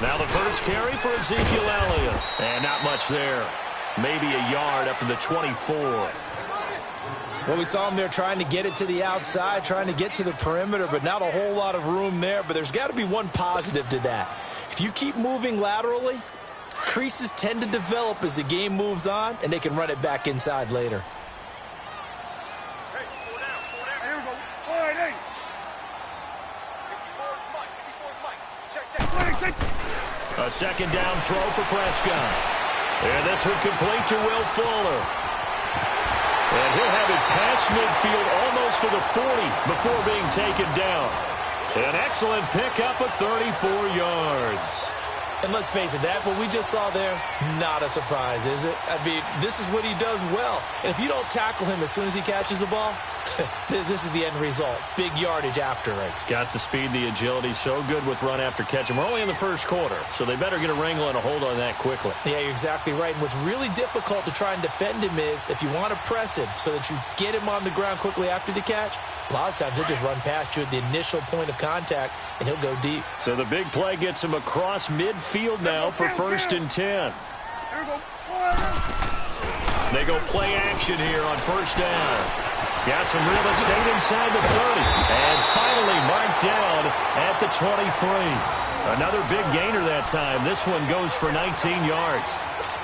Now the first carry for Ezekiel Elliott. And not much there. Maybe a yard up to the 24. Well, we saw him there trying to get it to the outside, trying to get to the perimeter, but not a whole lot of room there. But there's got to be one positive to that. If you keep moving laterally, creases tend to develop as the game moves on, and they can run it back inside later. A second down throw for Prescott. And this one complete to Will Fuller. And he'll have it past midfield almost to the 40 before being taken down. An excellent pickup of 34 yards. And let's face it, that what we just saw there, not a surprise, is it? I mean, this is what he does well. And if you don't tackle him as soon as he catches the ball, this is the end result. Big yardage after it. Got the speed, the agility, so good with run after catch. And we're only in the first quarter, so they better get a wrangle and a hold on that quickly. Yeah, you're exactly right. And what's really difficult to try and defend him is if you want to press him so that you get him on the ground quickly after the catch, a lot of times he'll just run past you at the initial point of contact, and he'll go deep. So the big play gets him across midfield now for 1st and 10. They go play action here on 1st down. Got some real estate inside the 30. And finally marked down at the 23. Another big gainer that time. This one goes for 19 yards.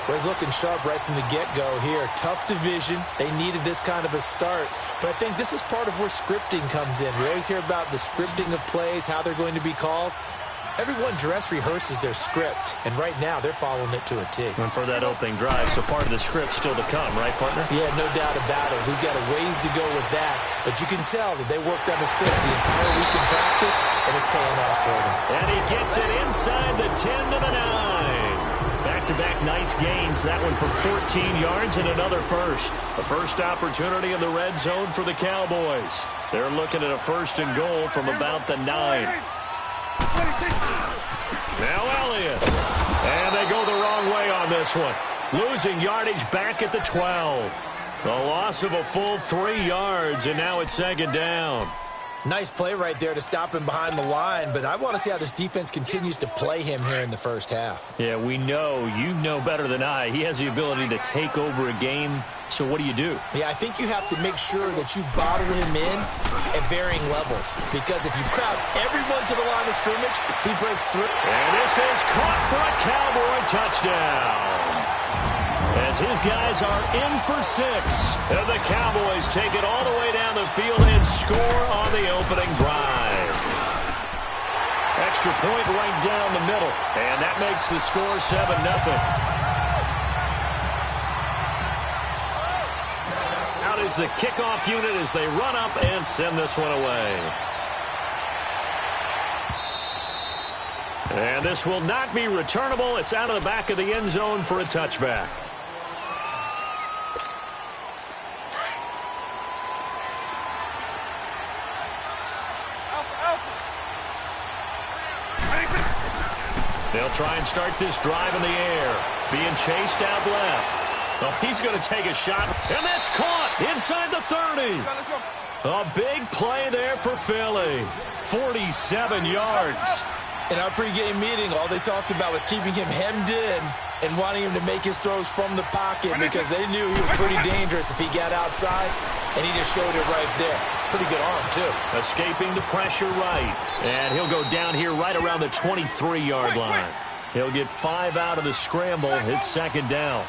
Well, he's looking sharp right from the get-go here. Tough division. They needed this kind of a start. But I think this is part of where scripting comes in. We always hear about the scripting of plays, how they're going to be called. Everyone dress rehearses their script, and right now they're following it to a T. And for that opening drive, so part of the script still to come, right, partner? Yeah, no doubt about it. We've got a ways to go with that, but you can tell that they worked on the script the entire week in practice, and it's paying off for them. And he gets it inside the 10 to the 9. Back-to-back nice gains. That one for 14 yards and another first. A first opportunity in the red zone for the Cowboys. They're looking at a 1st and goal from about the 9. Now Elliott. And they go the wrong way on this one. Losing yardage back at the 12. The loss of a full 3 yards, and now it's 2nd down. Nice play right there to stop him behind the line, but I want to see how this defense continues to play him here in the first half. Yeah, we know. You know better than I. He has the ability to take over a game. So what do you do? Yeah, I think you have to make sure that you bottle him in at varying levels. Because if you crowd everyone to the line of scrimmage, he breaks through. And this is caught for a Cowboy touchdown. As his guys are in for 6. And the Cowboys take it all the way down the field and score on the opening drive. Extra point right down the middle. And that makes the score 7-0. Out is the kickoff unit as they run up and send this one away. And this will not be returnable. It's out of the back of the end zone for a touchback. They'll try and start this drive in the air. Being chased out left. Oh, he's going to take a shot. And that's caught inside the 30. A big play there for Philly. 47 yards. In our pregame meeting, all they talked about was keeping him hemmed in and wanting him to make his throws from the pocket because they knew he was pretty dangerous if he got outside, and he just showed it right there. Pretty good arm, too. Escaping the pressure right. And he'll go down here right around the 23-yard line. He'll get 5 out of the scramble. It's 2nd down.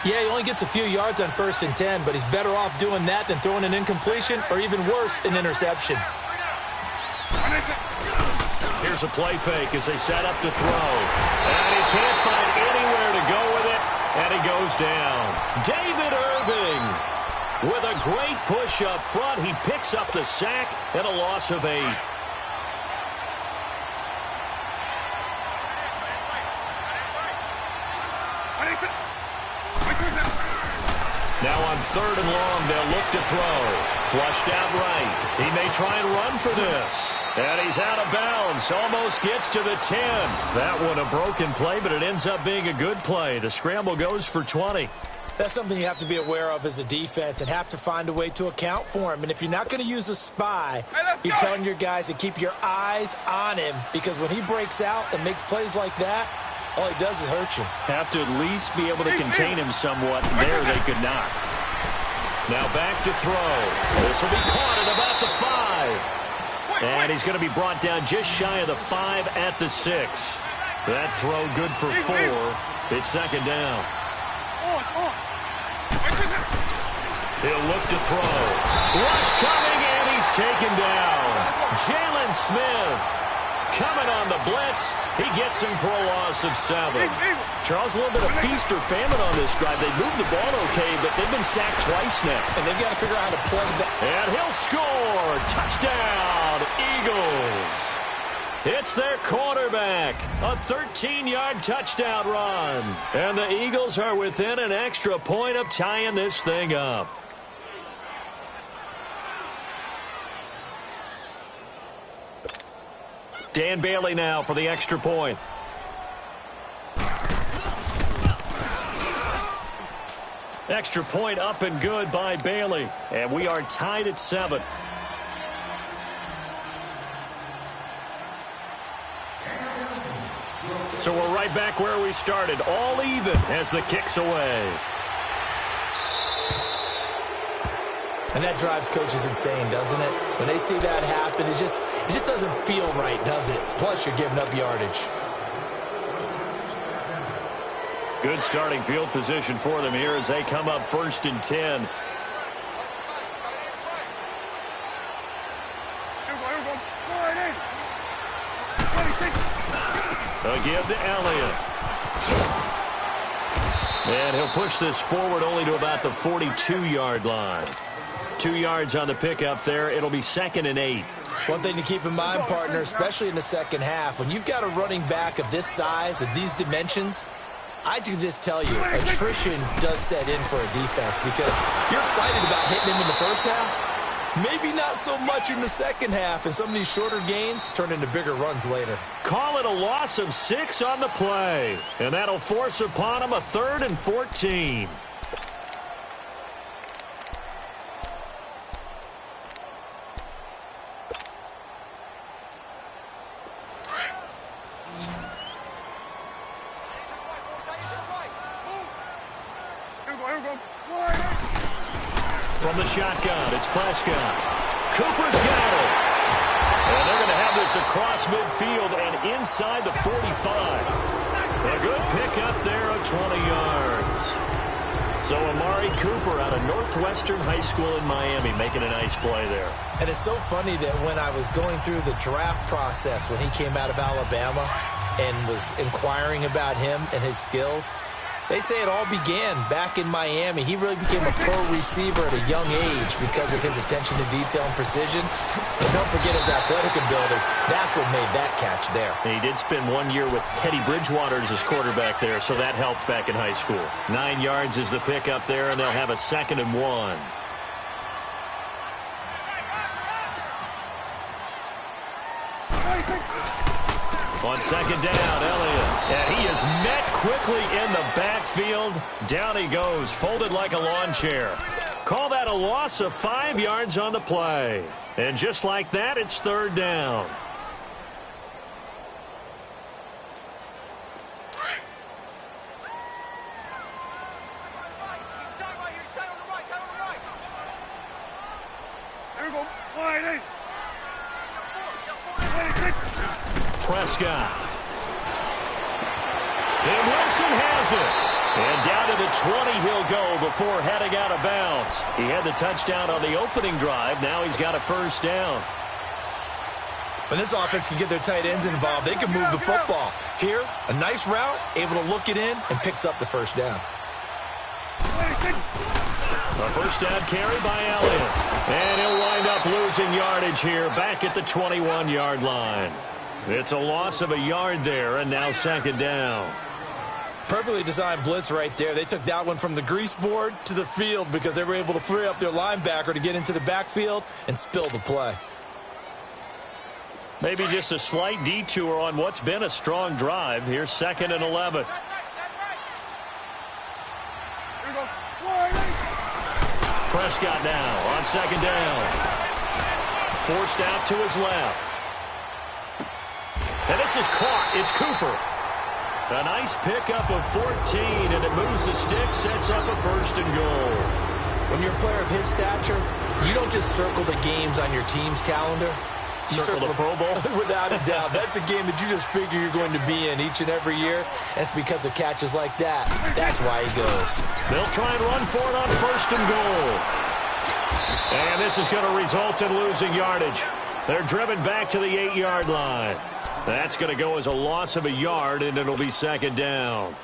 Yeah, he only gets a few yards on 1st and 10, but he's better off doing that than throwing an incompletion or even worse, an interception. Here's a play fake as they set up to throw. And he can't find anywhere to go with it, and he goes down. David Irving with a great push up front. He picks up the sack and a loss of 8. Now on 3rd and long, they'll look to throw. Flushed out right. He may try and run for this. And he's out of bounds. Almost gets to the 10. That one a broken play, but it ends up being a good play. The scramble goes for 20. That's something you have to be aware of as a defense and have to find a way to account for him. And if you're not going to use a spy, you're telling your guys to keep your eyes on him, because when he breaks out and makes plays like that, all he does is hurt you. Have to at least be able to contain him somewhat. There they could not. Now back to throw. This will be caught at about the 5. And he's going to be brought down just shy of the 5 at the 6. That throw good for 4. It's second down. He'll look to throw. Rush coming, and he's taken down. Jalen Smith coming on the blitz. He gets him for a loss of 7. Charles, a little bit of feast or famine on this drive. They moved the ball okay, but they've been sacked twice now. And they've got to figure out how to plug that. And he'll score. Touchdown, Eagles. It's their quarterback. A 13-yard touchdown run. And the Eagles are within an extra point of tying this thing up. Dan Bailey now for the extra point. Extra point up and good by Bailey. And we are tied at 7. So we're right back where we started, all even as the kick's away. And that drives coaches insane, doesn't it? When they see that happen, it just doesn't feel right, does it? Plus, you're giving up yardage. Good starting field position for them here as they come up 1st and 10. Again to Elliott. And he'll push this forward only to about the 42-yard line. 2 yards on the pickup there. It'll be 2nd and 8. One thing to keep in mind, partner, especially in the second half, when you've got a running back of this size, of these dimensions, I can just tell you, attrition does set in for a defense, because you're excited about hitting him in the first half. Maybe not so much in the second half, and some of these shorter gains turn into bigger runs later. Call it a loss of 6 on the play, and that'll force upon him a 3rd and 14. From the shotgun, it's Prescott. Cooper's got it. And they're going to have this across midfield and inside the 45. A good pickup there of 20 yards. So Amari Cooper out of Northwestern High School in Miami making a nice play there. And it's so funny that when I was going through the draft process when he came out of Alabama and was inquiring about him and his skills, they say it all began back in Miami. He really became a pro receiver at a young age because of his attention to detail and precision. And don't forget his athletic ability. That's what made that catch there. And he did spend 1 year with Teddy Bridgewater as his quarterback there, so that helped back in high school. 9 yards is the pickup there, and they'll have a 2nd and 1. On 2nd down, Elliott. And he is met quickly in the backfield. Down he goes, folded like a lawn chair. Call that a loss of 5 yards on the play. And just like that, it's 3rd down. Prescott. And Wilson has it. And down to the 20 he'll go before heading out of bounds. He had the touchdown on the opening drive. Now he's got a 1st down. When this offense can get their tight ends involved, they can move the football. Here, a nice route, able to look it in, and picks up the 1st down. A 1st down carry by Elliott. And he'll wind up losing yardage here back at the 21-yard line. It's a loss of a yard there, and now 2nd down. Perfectly designed blitz right there. They took that one from the grease board to the field because they were able to free up their linebacker to get into the backfield and spill the play. Maybe just a slight detour on what's been a strong drive. Here's 2nd and 11. Prescott now on second down. Forced out to his left. And this is caught. It's Cooper. A nice pickup of 14, and it moves the stick, sets up a first and goal. When you're a player of his stature, you don't just circle the games on your team's calendar. You circle the Pro Bowl? Without a doubt. That's a game that you just figure you're going to be in each and every year. And it's because of catches like that. That's why he goes. They'll try and run for it on first and goal. And this is going to result in losing yardage. They're driven back to the 8-yard line. That's going to go as a loss of a yard, and it'll be second down.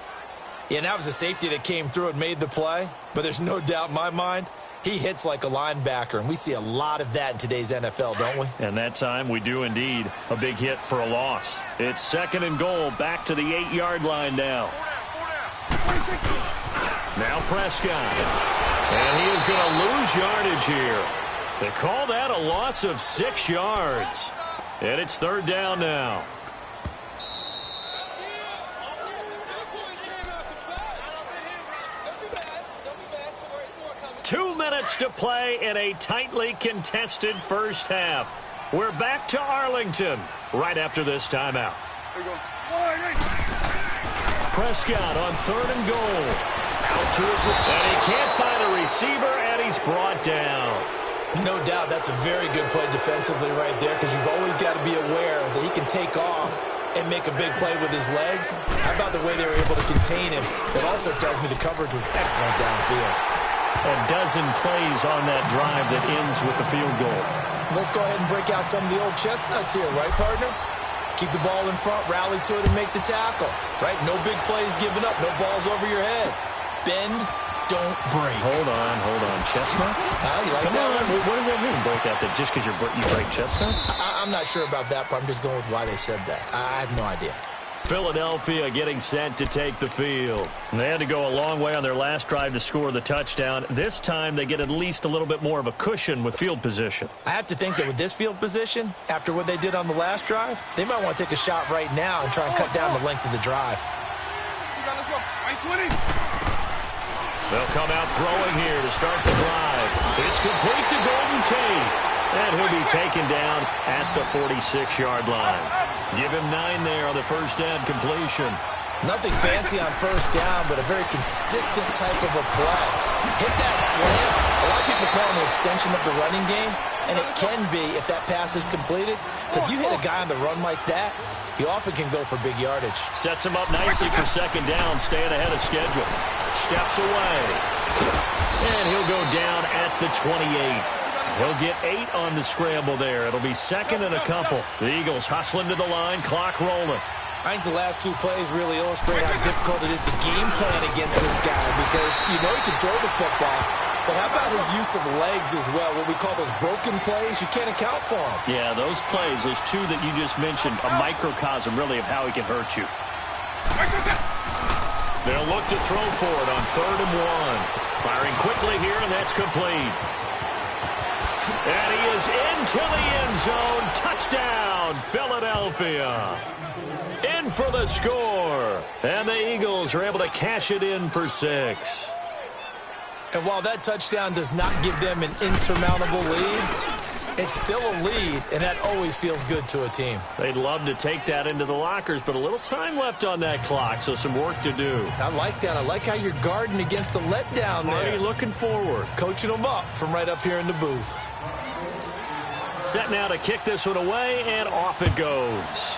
Yeah, and that was a safety that came through and made the play. But there's no doubt in my mind, he hits like a linebacker, and we see a lot of that in today's NFL, don't we? And that time we do indeed. A big hit for a loss. It's second and goal, back to the 8-yard line now. Now Prescott. And he is going to lose yardage here. They call that a loss of 6 yards. And it's third down now. Two minutes to play in a tightly contested first half. We're back to Arlington right after this timeout. Prescott on third and goal. Out to his left. And he can't find a receiver, and he's brought down. No doubt that's a very good play defensively right there, because you've always got to be aware that he can take off and make a big play with his legs. How about the way they were able to contain him? That also tells me the coverage was excellent downfield. A dozen plays on that drive that ends with the field goal. Let's go ahead and break out some of the old chestnuts here, right, partner? Keep the ball in front, rally to it, and make the tackle, right? No big plays given up, no balls over your head. Bend, don't break. Hold on. Chestnuts? You like Come that on. one? What does that mean, break out? That just because you break chestnuts? I'm not sure about that, but I'm just going with why they said that. I have no idea. Philadelphia getting set to take the field. They had to go a long way on their last drive to score the touchdown. This time they get at least a little bit more of a cushion with field position. I have to think that with this field position, after what they did on the last drive, they might want to take a shot right now and try and cut down the length of the drive. They'll come out throwing here to start the drive. It's complete to Golden Tate. And he'll be taken down at the 46-yard line. Give him 9 there on the first down completion. Nothing fancy on first down, but a very consistent type of a play. Hit that slam. A lot of people call it an extension of the running game, and it can be if that pass is completed. Because you hit a guy on the run like that, he often can go for big yardage. Sets him up nicely for second down, staying ahead of schedule. Steps away. And he'll go down at the 28. He'll get 8 on the scramble there. It'll be second and a couple. The Eagles hustling to the line, clock rolling. I think the last 2 plays really illustrate how difficult it is to game plan against this guy, because you know he can throw the football, but how about his use of legs as well? What we call those broken plays, you can't account for them. Yeah, those plays, those 2 that you just mentioned, a microcosm really of how he can hurt you. They'll look to throw for it on third and 1. Firing quickly here, and that's complete. And he is into the end zone. Touchdown, Philadelphia. In for the score. And the Eagles are able to cash it in for 6. And while that touchdown does not give them an insurmountable lead, it's still a lead, and that always feels good to a team. They'd love to take that into the lockers, but a little time left on that clock, so some work to do. I like that. I like how you're guarding against a letdown there. Already looking forward. Coaching them up from right up here in the booth. Set now to kick this one away, and off it goes.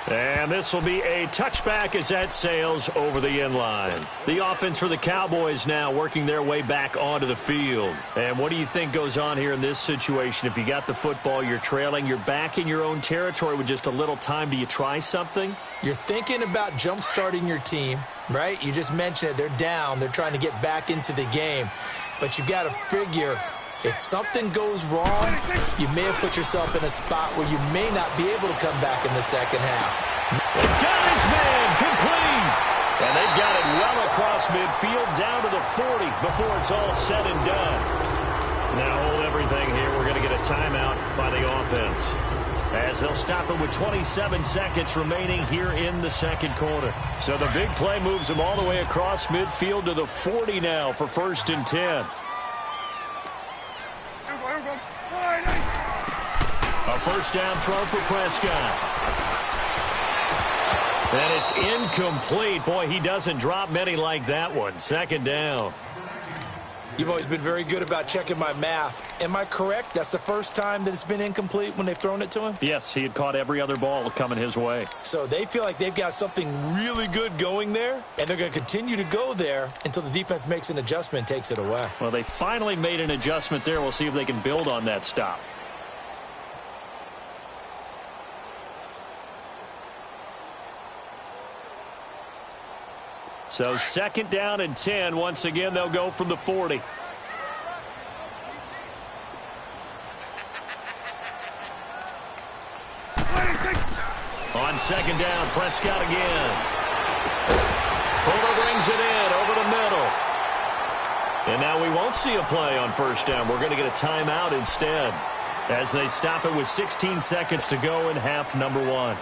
And this will be a touchback as that sails over the end line. The offense for the Cowboys now working their way back onto the field. And what do you think goes on here in this situation? If you got the football, you're trailing, you're back in your own territory with just a little time. Do you try something? You're thinking about jump-starting your team, right? You just mentioned it. They're down. They're trying to get back into the game. But you've got to figure, if something goes wrong, you may have put yourself in a spot where you may not be able to come back in the second half. Got his man complete. And they've got it well across midfield down to the 40 before it's all said and done. Now hold everything here. We're going to get a timeout by the offense. as they'll stop it with 27 seconds remaining here in the second quarter. So the big play moves them all the way across midfield to the 40 now for 1st and 10. A first down throw for Prescott. And it's incomplete. Boy, he doesn't drop many like that one. 2nd down. You've always been very good about checking my math. Am I correct? That's the first time that it's been incomplete when they've thrown it to him? Yes, he had caught every other ball coming his way. So they feel like they've got something really good going there, and they're going to continue to go there until the defense makes an adjustment and takes it away. Well, they finally made an adjustment there. We'll see if they can build on that stop. So 2nd down and 10. Once again, they'll go from the 40. On 2nd down, Prescott again. Fuller brings it in over the middle. And now we won't see a play on 1st down. We're going to get a timeout instead as they stop it with 16 seconds to go in half number 1.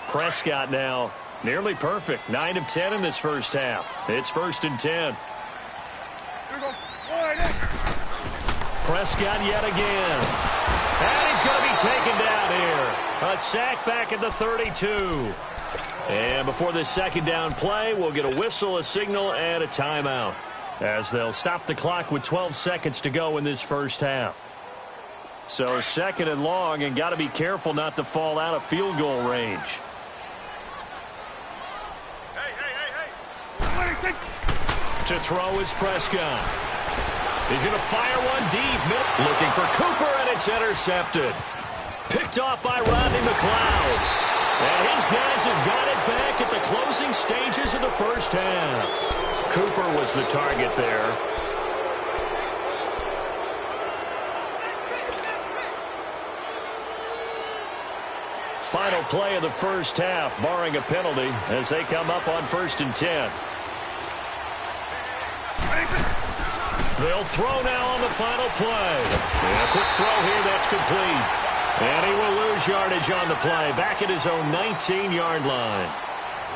Prescott now nearly perfect. 9 of 10 in this first half. It's 1st and 10. Prescott yet again. And he's going to be taken down here. A sack back at the 32. And before this 2nd down play, we'll get a whistle, a signal, and a timeout as they'll stop the clock with 12 seconds to go in this first half. So 2nd and long, and got to be careful not to fall out of field goal range. To throw is Prescott. He's going to fire one deep. Looking for Cooper, and it's intercepted. Picked off by Rodney McLeod. And his guys have got it back at the closing stages of the first half. Cooper was the target there. Final play of the first half, barring a penalty, as they come up on 1st and 10. They'll throw now on the final play. And a quick throw here, that's complete. And he will lose yardage on the play, back at his own 19-yard line.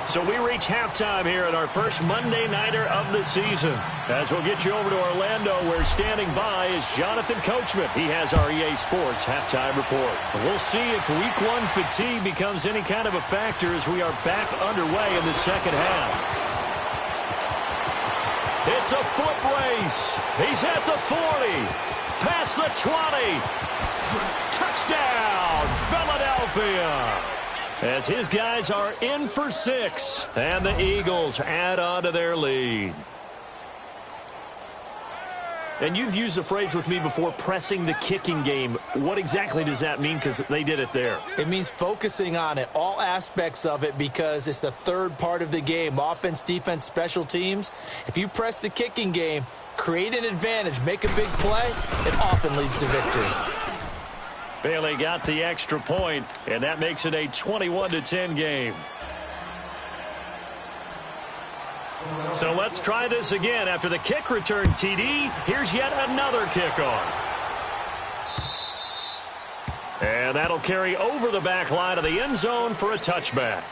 So we reach halftime here at our first Monday Nighter of the season. As we'll get you over to Orlando, where standing by is Jonathan Coachman. He has our EA Sports halftime report. We'll see if Week 1 fatigue becomes any kind of a factor as we are back underway in the second half. It's a foot race. He's at the 40. Past the 20. Touchdown, Philadelphia. As his guys are in for 6. And the Eagles add on to their lead. And you've used the phrase with me before, pressing the kicking game. What exactly does that mean? Because they did it there. It means focusing on it, all aspects of it, because it's the third part of the game. Offense, defense, special teams. If you press the kicking game, create an advantage, make a big play, it often leads to victory. Bailey got the extra point, and that makes it a 21-10 game. So let's try this again. After the kick return, TD, here's yet another kickoff. And that'll carry over the back line of the end zone for a touchback.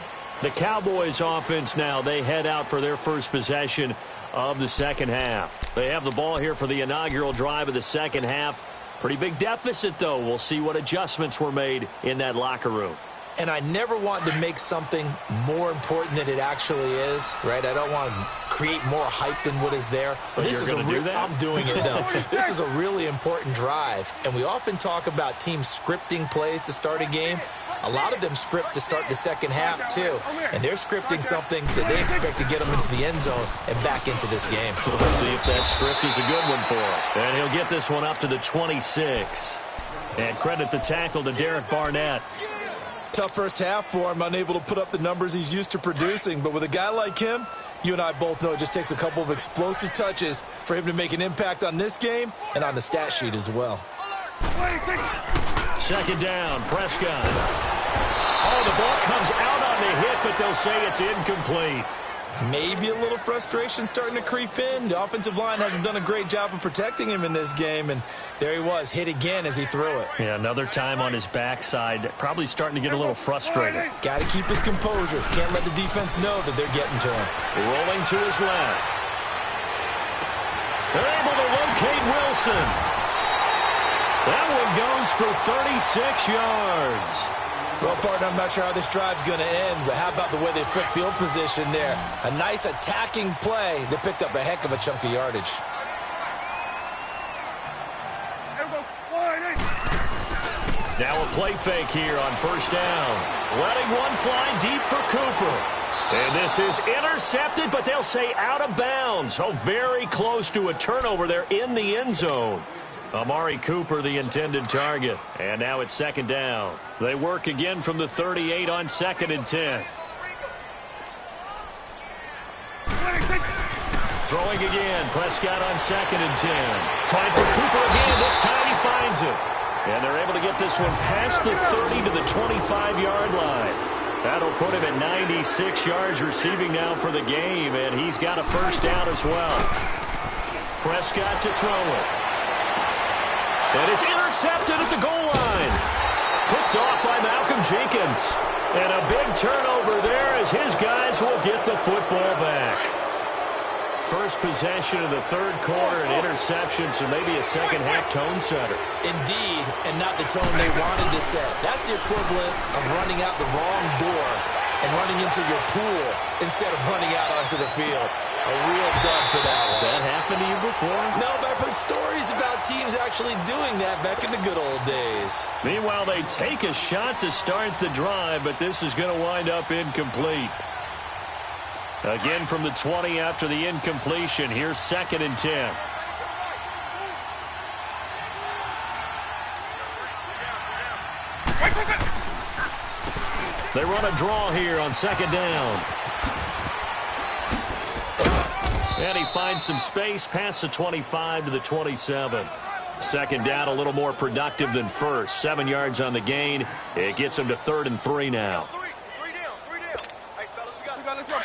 The Cowboys offense now, they head out for their first possession of the second half. They have the ball here for the inaugural drive of the second half. Pretty big deficit, though. We'll see what adjustments were made in that locker room. And I never want to make something more important than it actually is, right? I don't want to create more hype than what is there. But this is do that? I'm doing it, though. This is a really important drive. And we often talk about teams scripting plays to start a game. A lot of them script to start the second half, too. And they're scripting something that they expect to get them into the end zone and back into this game. We'll see if that script is a good one for him. And he'll get this one up to the 26. And credit the tackle to Derek Barnett. Tough first half for him, unable to put up the numbers he's used to producing. But with a guy like him, you and I both know it just takes a couple of explosive touches for him to make an impact on this game and on the stat sheet as well. Second down, Prescott. Oh, the ball comes out on the hit, but they'll say it's incomplete. Maybe a little frustration starting to creep in. The offensive line hasn't done a great job of protecting him in this game, and there he was, hit again as he threw it. Yeah, another time on his backside, probably starting to get a little frustrated. Got to keep his composure. Can't let the defense know that they're getting to him. Rolling to his left. They're able to locate Wilson. That one goes for 36 yards. Well, partner, I'm not sure how this drive's going to end, but how about the way they flipped field position there? A nice attacking play that picked up a heck of a chunk of yardage. Now a play fake here on first down. Letting one fly deep for Cooper. And this is intercepted, but they'll say out of bounds. Oh, very close to a turnover there in the end zone. Amari Cooper, the intended target. And now it's second down. They work again from the 38 on 2nd and 10. Throwing again. Prescott on 2nd and 10. Trying for Cooper again. This time he finds it. And they're able to get this one past the 30 to the 25-yard line. That'll put him at 96 yards receiving now for the game. And he's got a first down as well. Prescott to throw it. And it's intercepted at the goal line. Picked off by Malcolm Jenkins. And a big turnover there as his guys will get the football back. First possession of the third quarter, an interception, so maybe a second-half tone setter. Indeed, and not the tone they wanted to set. That's the equivalent of running out the wrong door and running into your pool instead of running out onto the field. A real dud for that one. Has that happened to you before? No, but I've heard stories about teams actually doing that back in the good old days. Meanwhile, they take a shot to start the drive, but this is going to wind up incomplete. Again from the 20 after the incompletion. Here's 2nd and 10. They run a draw here on 2nd down. And he finds some space past the 25 to the 27. 2nd down, a little more productive than first. 7 yards on the gain. It gets him to 3rd and 3 now. Three down. Hey, fellas, we got let's go.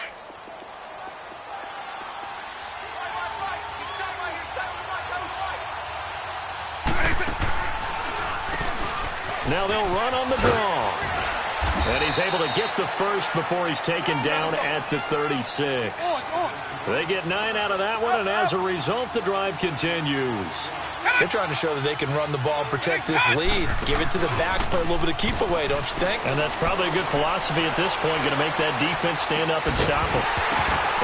Now they'll run on the draw. And he's able to get the first before he's taken down at the 36. They get 9 out of that one, and as a result, the drive continues. They're trying to show that they can run the ball and protect this lead. Give it to the backs, play a little bit of keep away, don't you think? And that's probably a good philosophy at this point, going to make that defense stand up and stop them.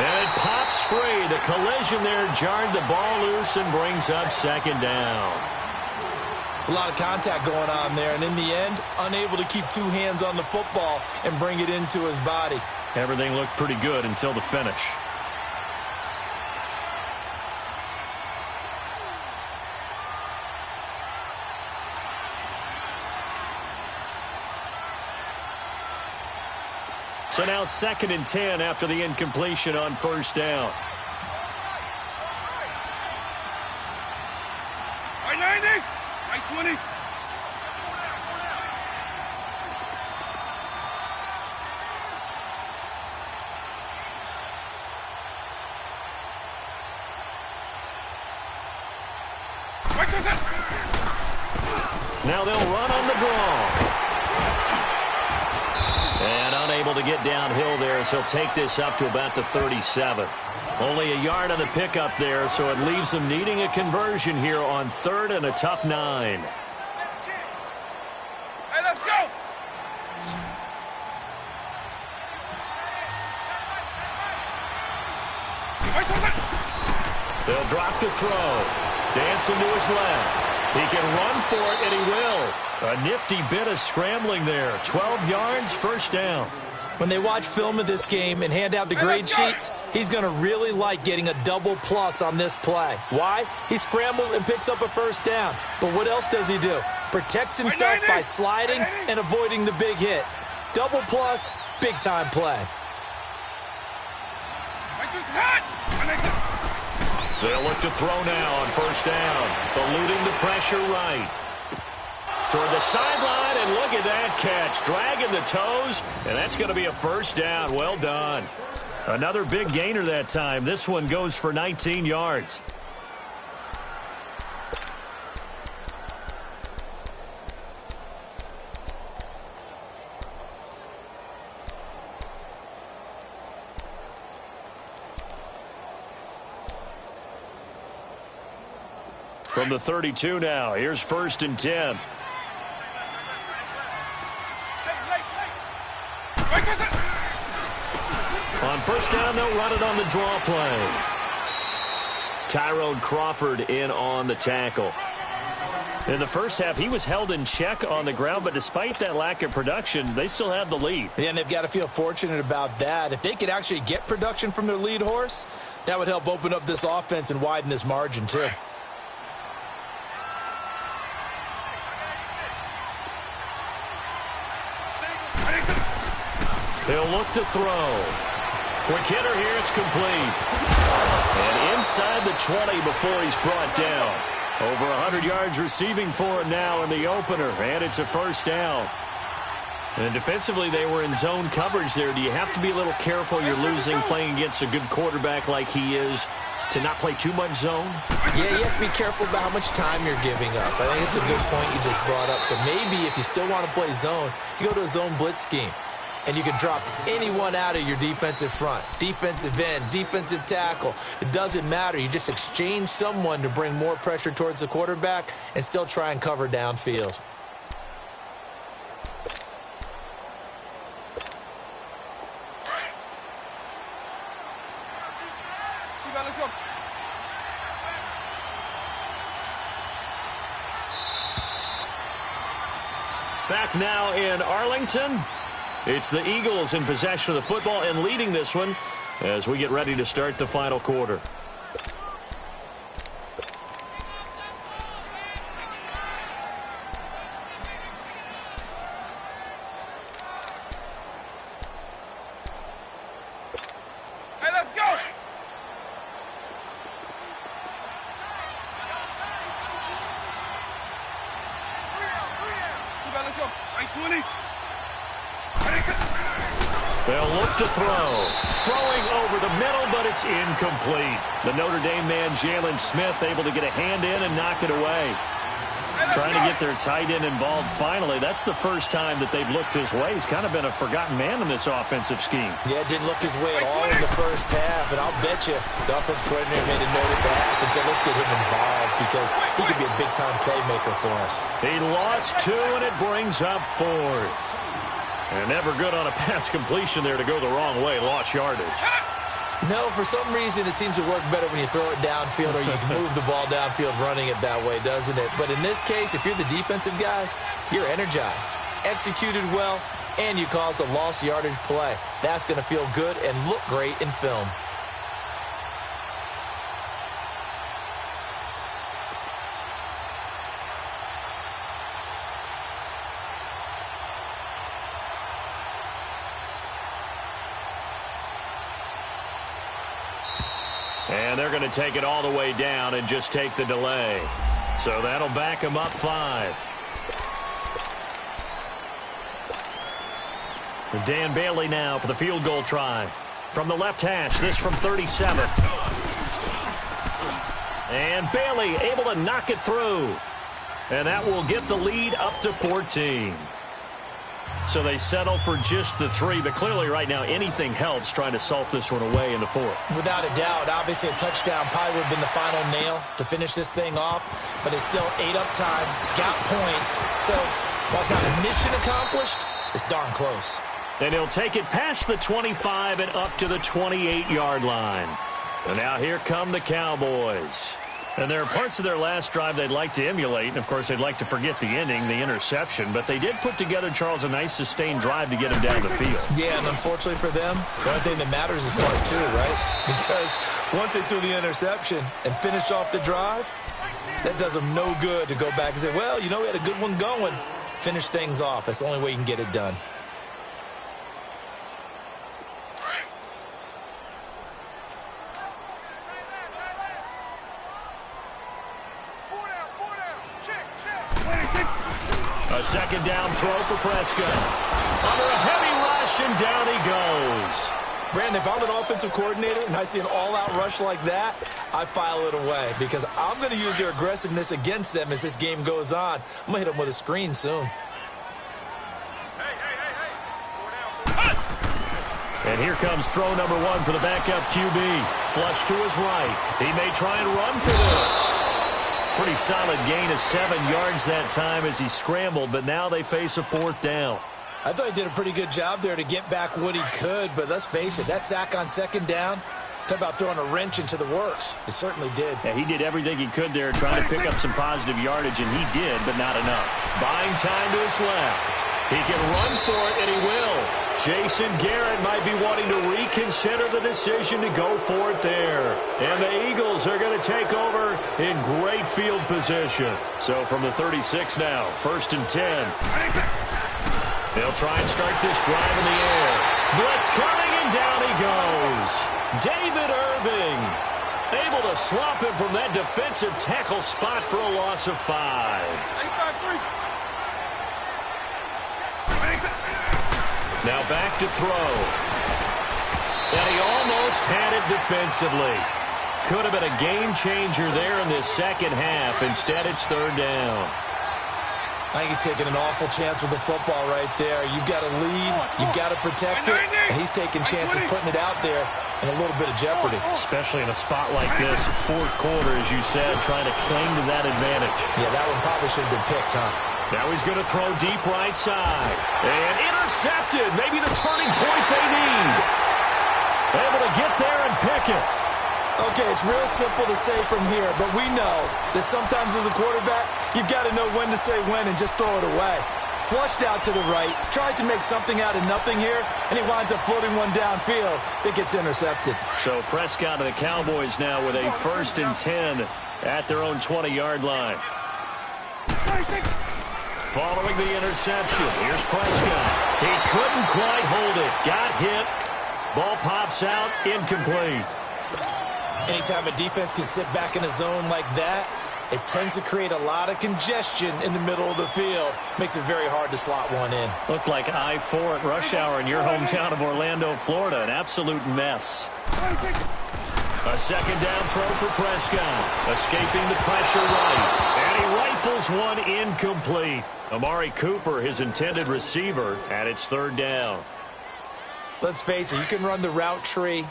And it pops free. The collision there jarred the ball loose and brings up 2nd down. It's a lot of contact going on there, and in the end, unable to keep 2 hands on the football and bring it into his body. Everything looked pretty good until the finish. So now 2nd and 10 after the incompletion on first down. All right, 90. Right, 20. Now they'll run on the draw. And unable to get downhill there as he'll take this up to about the 37. Only a yard on the pickup there, so it leaves them needing a conversion here on 3rd and a tough 9. Hey, let's go. They'll drop the throw. Dancing to his left. He can run for it, and he will. A nifty bit of scrambling there. 12 yards, first down. When they watch film of this game and hand out the grade sheets, he's going to really like getting a double plus on this play. Why? He scrambles and picks up a first down. But what else does he do? Protects himself by sliding and avoiding the big hit. Double plus, big-time play. They'll look to throw now on first down. Eluding the pressure right. Toward the sideline, and look at that catch. Dragging the toes, and that's going to be a first down. Well done. Another big gainer that time. This one goes for 19 yards. From the 32 now, here's 1st and 10. On 1st down, they'll run it on the draw play. Tyrone Crawford in on the tackle. In the first half, he was held in check on the ground, but despite that lack of production, they still have the lead. Yeah, and they've got to feel fortunate about that. If they could actually get production from their lead horse, that would help open up this offense and widen this margin, too. They'll look to throw. Quick hitter here, it's complete. And inside the 20 before he's brought down. Over 100 yards receiving for him now in the opener, and it's a 1st down. And defensively, they were in zone coverage there. Do you have to be a little careful you're losing playing against a good quarterback like he is to not play too much zone? Yeah, you have to be careful about how much time you're giving up. I think it's a good point you just brought up. So maybe if you still want to play zone, you go to a zone blitz scheme. And you can drop anyone out of your defensive front, defensive end, defensive tackle. It doesn't matter. You just exchange someone to bring more pressure towards the quarterback and still try and cover downfield. Back now in Arlington. It's the Eagles in possession of the football and leading this one as we get ready to start the final quarter. Hey, let's go! Let's go. 20. They'll look to throw. Throwing over the middle, but it's incomplete. The Notre Dame man, Jalen Smith, able to get a hand in and knock it away. Trying to get their tight end involved finally. That's the first time that they've looked his way. He's kind of been a forgotten man in this offensive scheme. Yeah, didn't look his way at all in the first half. And I'll bet you the offense coordinator made a note at the half and said, let's get him involved because he could be a big-time playmaker for us. He lost 2, and it brings up 4th. And never good on a pass completion there to go the wrong way. Lost yardage. No, for some reason it seems to work better when you throw it downfield or you can move the ball downfield running it that way, doesn't it? But in this case, if you're the defensive guys, you're energized, executed well, and you caused a lost yardage play. That's going to feel good and look great in film. And they're going to take it all the way down and just take the delay. So that'll back them up 5. Dan Bailey now for the field goal try. From the left hash, this from 37. And Bailey able to knock it through. And that will get the lead up to 14. So they settle for just the 3, but clearly right now anything helps trying to salt this one away in the 4th. Without a doubt, obviously a touchdown probably would have been the final nail to finish this thing off, but it's still 8 up time, got points. So while it's not a mission accomplished, it's darn close. And he'll take it past the 25 and up to the 28-yard line. And now here come the Cowboys. And there are parts of their last drive they'd like to emulate. And, of course, they'd like to forget the ending, the interception. But they did put together, Charles, a nice sustained drive to get him down the field. Yeah, and unfortunately for them, the only thing that matters is part 2, right? Because once they threw the interception and finished off the drive, that does them no good to go back and say, well, you know, we had a good one going. Finish things off. That's the only way you can get it done. A second down throw for Prescott. Under a heavy rush, and down he goes. Brandon, if I'm an offensive coordinator and I see an all-out rush like that, I file it away because I'm going to use their aggressiveness against them as this game goes on. I'm going to hit them with a screen soon. And here comes throw number 1 for the backup QB. Flush to his right. He may try and run for this. Pretty solid gain of 7 yards that time as he scrambled, but now they face a 4th down. I thought he did a pretty good job there to get back what he could, but let's face it, that sack on 2nd down, talk about throwing a wrench into the works. It certainly did. Yeah, he did everything he could there trying to pick up some positive yardage, and he did, but not enough. Buying time to his left. He can run for it, and he will. Jason Garrett might be wanting to reconsider the decision to go for it there. And the Eagles are going to take over in great field position. So from the 36 now, 1st and 10. They'll try and start this drive in the air. Blitz coming, and down he goes. David Irving able to swap him from that defensive tackle spot for a loss of 5. Now back to throw. And he almost had it defensively. Could have been a game changer there in this second half. Instead, it's 3rd down. I think he's taking an awful chance with the football right there. You've got to lead, you've got to protect it, and he's taking chances putting it out there in a little bit of jeopardy. Especially in a spot like this, 4th quarter, as you said, trying to cling to that advantage. Yeah, that one probably should have been picked, huh? Now he's going to throw deep right side. And intercepted. Maybe the turning point they need. Able to get there and pick it. Okay, it's real simple to say from here, but we know that sometimes as a quarterback, you've got to know when to say when and just throw it away. Flushed out to the right, tries to make something out of nothing here, and he winds up floating one downfield that gets intercepted. So Prescott and the Cowboys now with a 1st and 10 at their own 20-yard line. Following the interception, here's Prescott. He couldn't quite hold it. Got hit. Ball pops out, incomplete. Anytime a defense can sit back in a zone like that, it tends to create a lot of congestion in the middle of the field. Makes it very hard to slot one in. Looked like I-4 at rush hour in your hometown of Orlando, Florida. An absolute mess. A 2nd down throw for Prescott. Escaping the pressure right. And he rifles one incomplete. Amari Cooper, his intended receiver, and it's 3rd down. Let's face it, you can run the route tree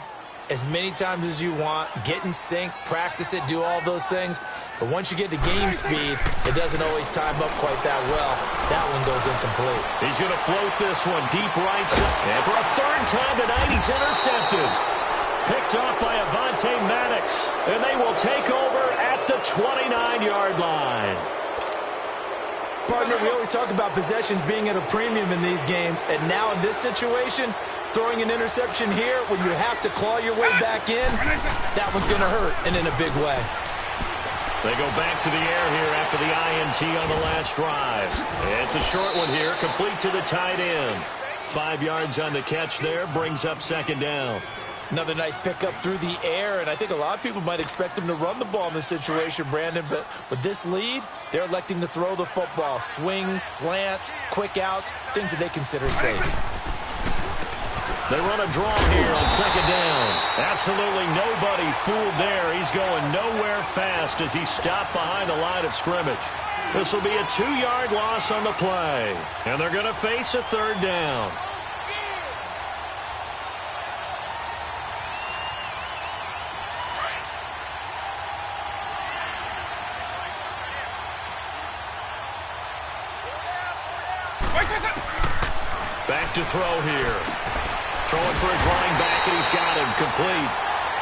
as many times as you want, get in sync, practice it, do all those things. But once you get to game speed, it doesn't always time up quite that well. That one goes incomplete. He's going to float this one deep right side. And for a 3rd time tonight, he's intercepted. Picked off by Avonte Maddox. And they will take over at the 29-yard line. Partner, we always talk about possessions being at a premium in these games. And now in this situation, throwing an interception here when you have to claw your way back in, that one's going to hurt, and in a big way. They go back to the air here after the INT on the last drive. It's a short one here, complete to the tight end. 5 yards on the catch there, brings up 2nd down. Another nice pickup through the air, and I think a lot of people might expect him to run the ball in this situation, Brandon, but with this lead, they're electing to throw the football. Swings, slants, quick outs, things that they consider safe. They run a draw here on 2nd down. Absolutely nobody fooled there. He's going nowhere fast as he stopped behind the line of scrimmage. This will be a 2-yard loss on the play, and they're going to face a 3rd down. Back to throw here. Throwing for his running back, and he's got him complete.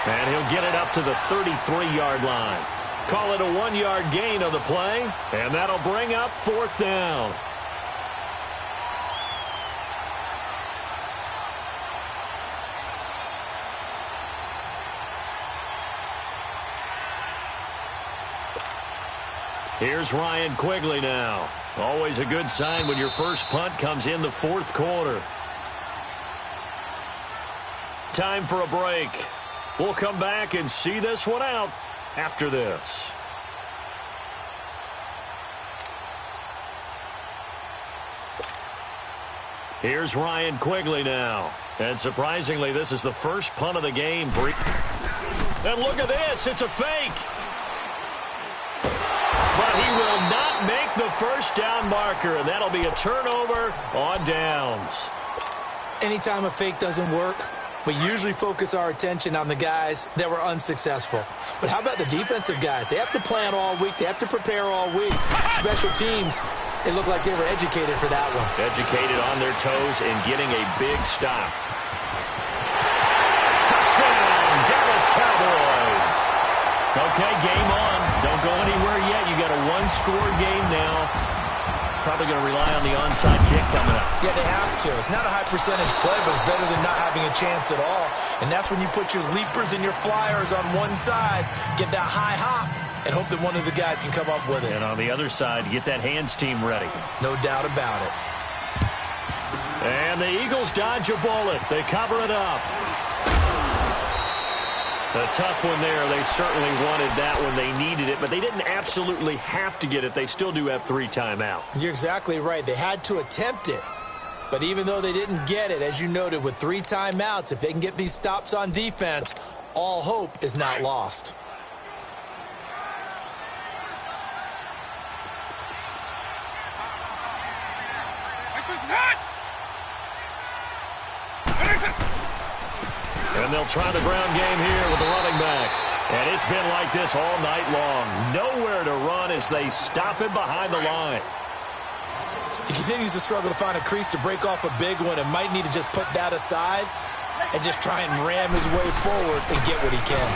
And he'll get it up to the 33-yard line. Call it a 1-yard gain on the play, and that'll bring up 4th down. Here's Ryan Quigley now. Always a good sign when your first punt comes in the 4th quarter. Time for a break. We'll come back and see this one out after this. Here's Ryan Quigley now. And surprisingly, this is the first punt of the game. And look at this. It's a fake. But he will not make the first down marker, and that'll be a turnover on downs. Anytime a fake doesn't work, we usually focus our attention on the guys that were unsuccessful. But how about the defensive guys? They have to plan all week. They have to prepare all week. Special teams, it looked like they were educated for that one. Educated on their toes and getting a big stop. Touchdown, Dallas Cowboys. Okay, game on. Don't go anywhere yet. You got a one-score game now. Probably going to rely on the onside kick coming up. Yeah, they have to. It's not a high-percentage play, but it's better than not having a chance at all. And that's when you put your leapers and your flyers on one side, get that high hop, and hope that one of the guys can come up with it. And on the other side, get that hands team ready. No doubt about it. And the Eagles dodge a bullet. They cover it up. A tough one there. They certainly wanted that one. They needed it, but they didn't absolutely have to get it. They still do have 3 timeouts. You're exactly right. They had to attempt it. But even though they didn't get it, as you noted, with 3 timeouts, if they can get these stops on defense, all hope is not lost. And they'll try the ground game here with the running back. And it's been like this all night long. Nowhere to run as they stop him behind the line. He continues to struggle to find a crease to break off a big one and might need to just put that aside and just try and ram his way forward and get what he can.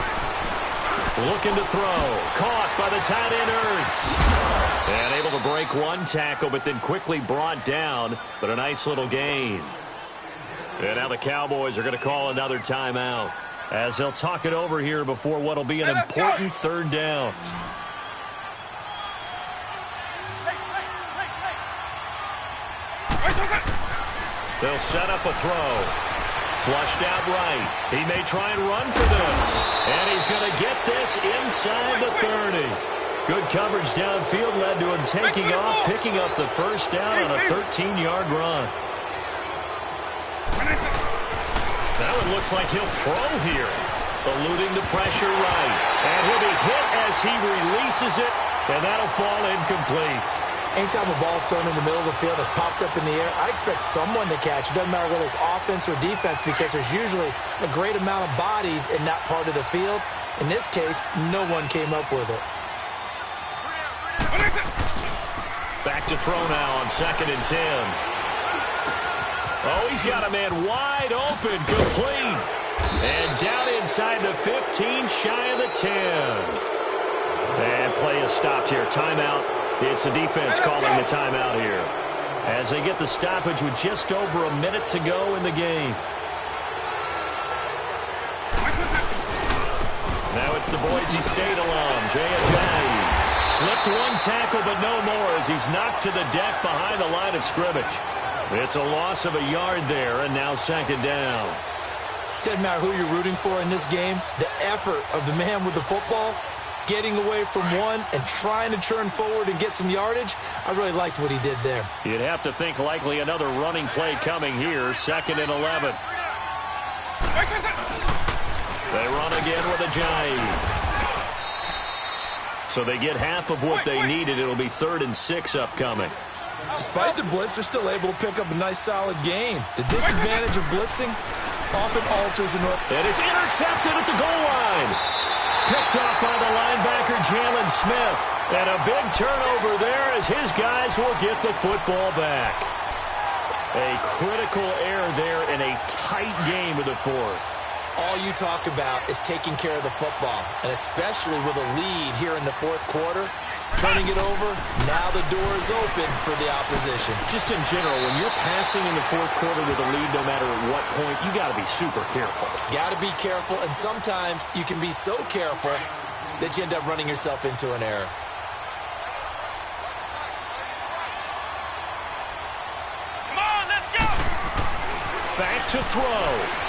Looking to throw. Caught by the tight end, Ertz. And able to break one tackle, but then quickly brought down. But a nice little gain. And now the Cowboys are going to call another timeout as they'll talk it over here before what will be an important 3rd down. They'll set up a throw. Flushed out right. He may try and run for this. And he's going to get this inside the 30. Good coverage downfield led to him taking off, picking up the first down on a 13-yard run. That one looks like he'll throw here. Eluding the pressure right. And he'll be hit as he releases it, and that'll fall incomplete. Anytime a ball's thrown in the middle of the field that's popped up in the air, I expect someone to catch. It doesn't matter whether it's offense or defense because there's usually a great amount of bodies in that part of the field. In this case, no one came up with it. Back to throw now on 2nd and 10. Oh, he's got a man wide open, complete. And down inside the 15, shy of the 10. And play is stopped here. Timeout. It's the defense calling the timeout here as they get the stoppage with just over a minute to go in the game. Now it's the Boise State alum, Jay Ajayi. Slipped one tackle, but no more as he's knocked to the deck behind the line of scrimmage. It's a loss of a yard there, and now 2nd down. Doesn't matter who you're rooting for in this game. The effort of the man with the football, getting away from one and trying to turn forward and get some yardage, I really liked what he did there. You'd have to think likely another running play coming here, 2nd and 11. They run again with Ajayi. So they get half of what they needed. It'll be 3rd and 6 upcoming. Despite the blitz, they're still able to pick up a nice, solid gain. The disadvantage of blitzing often alters an... And it's intercepted at the goal line. Picked off by the linebacker, Jalen Smith. And a big turnover there as his guys will get the football back. A critical error there in a tight game of the 4th. All you talk about is taking care of the football, and especially with a lead here in the 4th quarter. Turning it over, now the door is open for the opposition. Just in general, when you're passing in the 4th quarter with a lead, no matter at what point, you got to be super careful. Got to be careful, and sometimes you can be so careful that you end up running yourself into an error. Come on, let's go! Back to throw.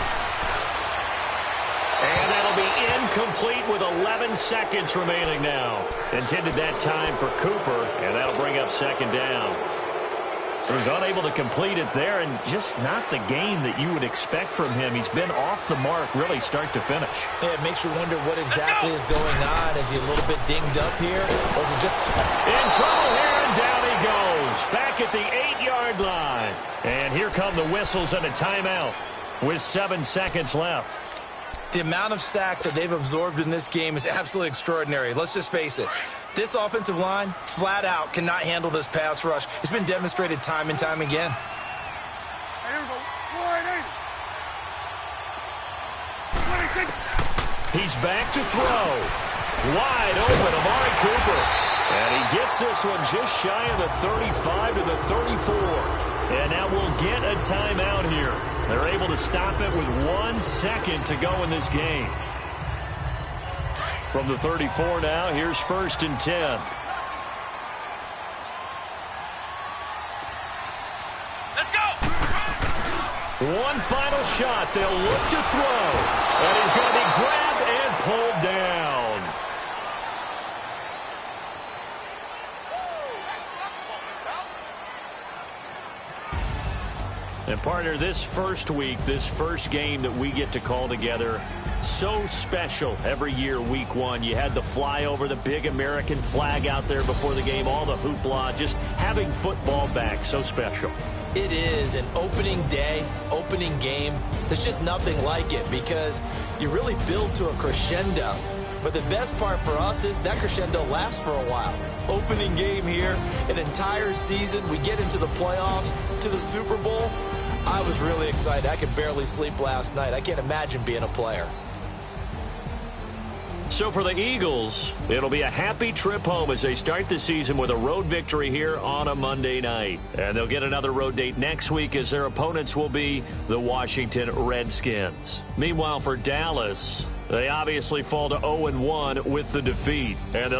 And that'll be incomplete with 11 seconds remaining now. Intended that time for Cooper, and that'll bring up 2nd down. He was unable to complete it there, and just not the game that you would expect from him. He's been off the mark really start to finish. Yeah, it makes you wonder what exactly is going on. Is he a little bit dinged up here? Or is it just... In trouble here, and down he goes. Back at the 8-yard line. And here come the whistles and a timeout with 7 seconds left. The amount of sacks that they've absorbed in this game is absolutely extraordinary. Let's just face it. This offensive line, flat out, cannot handle this pass rush. It's been demonstrated time and time again. He's back to throw. Wide open, Amari Cooper. And he gets this one just shy of the 35 to the 34. And now we'll get a timeout here. They're able to stop it with 1 second to go in this game. From the 34 now, here's 1st and 10. Let's go! One final shot. They'll look to throw. And he's going to be grabbed and pulled down. And partner, this first week, this first game that we get to call together, so special every year, week 1. You had the flyover, the big American flag out there before the game, all the hoopla, just having football back, so special. It is an opening day, opening game. There's just nothing like it because you really build to a crescendo. But the best part for us is that crescendo lasts for a while. Opening game here, an entire season. We get into the playoffs, to the Super Bowl. I was really excited. I could barely sleep last night. I can't imagine being a player. So for the Eagles, it'll be a happy trip home as they start the season with a road victory here on a Monday night. And they'll get another road date next week as their opponents will be the Washington Redskins. Meanwhile, for Dallas, they obviously fall to 0-1 with the defeat. And